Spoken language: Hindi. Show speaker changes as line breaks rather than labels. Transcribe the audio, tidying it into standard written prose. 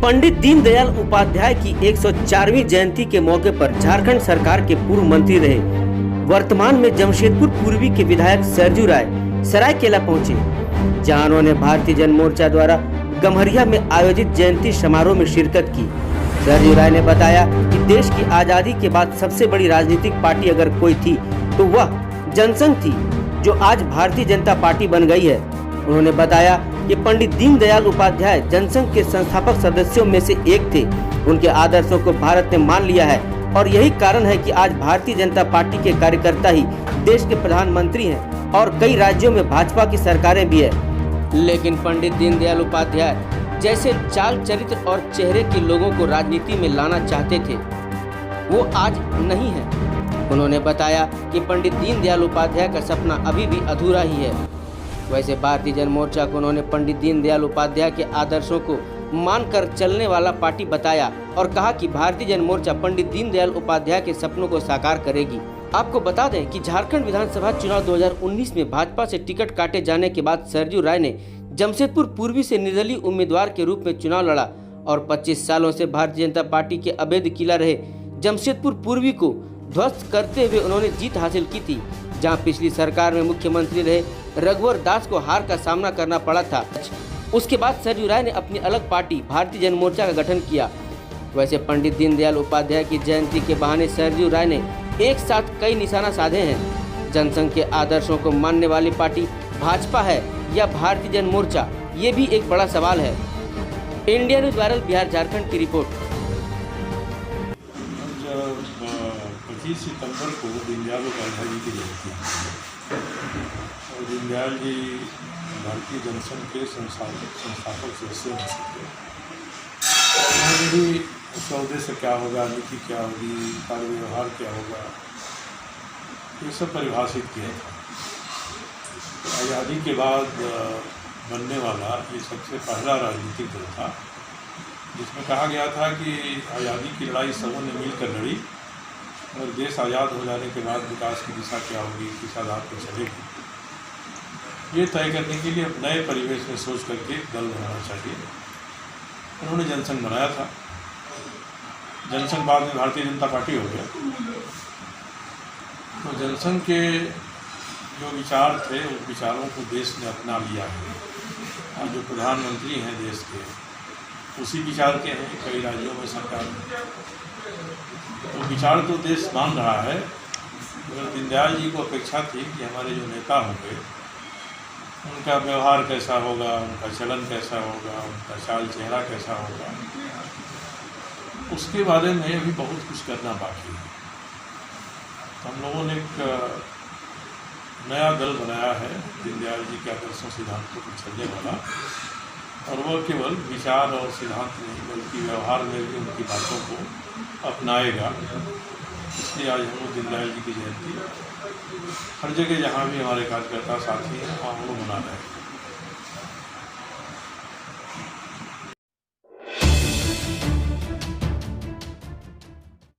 पंडित दीनदयाल उपाध्याय की 104वीं जयंती के मौके पर झारखंड सरकार के पूर्व मंत्री रहे वर्तमान में जमशेदपुर पूर्वी के विधायक सरजू राय सरायकेला पहुंचे, जहां उन्होंने भारतीय जन मोर्चा द्वारा गम्हरिया में आयोजित जयंती समारोह में शिरकत की। सरजू राय ने बताया कि देश की आजादी के बाद सबसे बड़ी राजनीतिक पार्टी अगर कोई थी तो वह जनसंघ थी, जो आज भारतीय जनता पार्टी बन गई है। उन्होंने बताया कि पंडित दीनदयाल उपाध्याय जनसंघ के संस्थापक सदस्यों में से एक थे। उनके आदर्शों को भारत ने मान लिया है और यही कारण है कि आज भारतीय जनता पार्टी के कार्यकर्ता ही देश के प्रधानमंत्री हैं और कई राज्यों में भाजपा की सरकारें भी है। लेकिन पंडित दीनदयाल उपाध्याय जैसे चाल चरित्र और चेहरे के लोगों को राजनीति में लाना चाहते थे, वो आज नहीं है। उन्होंने बताया कि पंडित दीनदयाल उपाध्याय का सपना अभी भी अधूरा ही है। वैसे भारतीय जन मोर्चा को उन्होंने पंडित दीनदयाल उपाध्याय के आदर्शों को मानकर चलने वाला पार्टी बताया और कहा कि भारतीय जन मोर्चा पंडित दीनदयाल उपाध्याय के सपनों को साकार करेगी। आपको बता दें कि झारखंड विधानसभा चुनाव 2019 में भाजपा से टिकट काटे जाने के बाद सरजू राय ने जमशेदपुर पूर्वी से निर्दलीय उम्मीदवार के रूप में चुनाव लड़ा और 25 सालों से भारतीय जनता पार्टी के अवैध किला रहे जमशेदपुर पूर्वी को ध्वस्त करते हुए उन्होंने जीत हासिल की थी, जहां पिछली सरकार में मुख्यमंत्री रहे रघुवर दास को हार का सामना करना पड़ा था। उसके बाद सरजू राय ने अपनी अलग पार्टी भारतीय जन मोर्चा का गठन किया। वैसे पंडित दीनदयाल उपाध्याय की जयंती के बहाने सरजू राय ने एक साथ कई निशाना साधे हैं। जनसंघ के आदर्शों को मानने वाली पार्टी भाजपा है या भारतीय जन मोर्चा, ये भी एक बड़ा सवाल है। India news viral Bihar Jharkhand की रिपोर्ट।
25 सितंबर को दीनदयाल उपाध्याय जी की जयंती है और दीनदयाल जी भारतीय जनसंघ के संस्थापक सदस्य में से थे। उन्होंने भी उसका उद्देश्य क्या होगा, नीति क्या होगी, कार्य व्यवहार क्या होगा, ये सब परिभाषित किया था। आज़ादी के बाद बनने वाला ये सबसे पहला राजनीतिक दल था, जिसमें कहा गया था कि आज़ादी की लड़ाई सबों ने मिलकर लड़ी और देश आज़ाद हो जाने के बाद विकास की दिशा क्या होगी, किस आधार पर चलेगी, ये तय करने के लिए अब नए परिवेश में सोच करके दल बनाना चाहिए। उन्होंने जनसंघ बनाया था। जनसंघ बाद में भारतीय जनता पार्टी हो गया। तो जनसंघ के जो विचार थे उन विचारों को देश ने अपना लिया है। आज जो प्रधानमंत्री हैं देश के, उसी विचार के हैं कई राज्यों में सरकार में। तो विचार तो देश मान रहा है, मगर दीनदयाल जी को अपेक्षा थी कि हमारे जो नेता होंगे उनका व्यवहार कैसा होगा, उनका चलन कैसा होगा, उनका चाल चेहरा कैसा होगा, उसके बारे में अभी बहुत कुछ करना बाकी है। तो हम लोगों ने एक नया दल बनाया है दीनदयाल जी के आदर्शों सिद्धांतों पर चलने वाला, और वह केवल विचार और सिद्धांत नहीं बल्कि व्यवहार में भी उनकी बातों को अपनाएगा। इसलिए आज हम लोग दीनदयाल जी की जयंती हर जगह जहाँ भी हमारे कार्यकर्ता साथी हैं वहाँ हम लोग मना रहे हैं।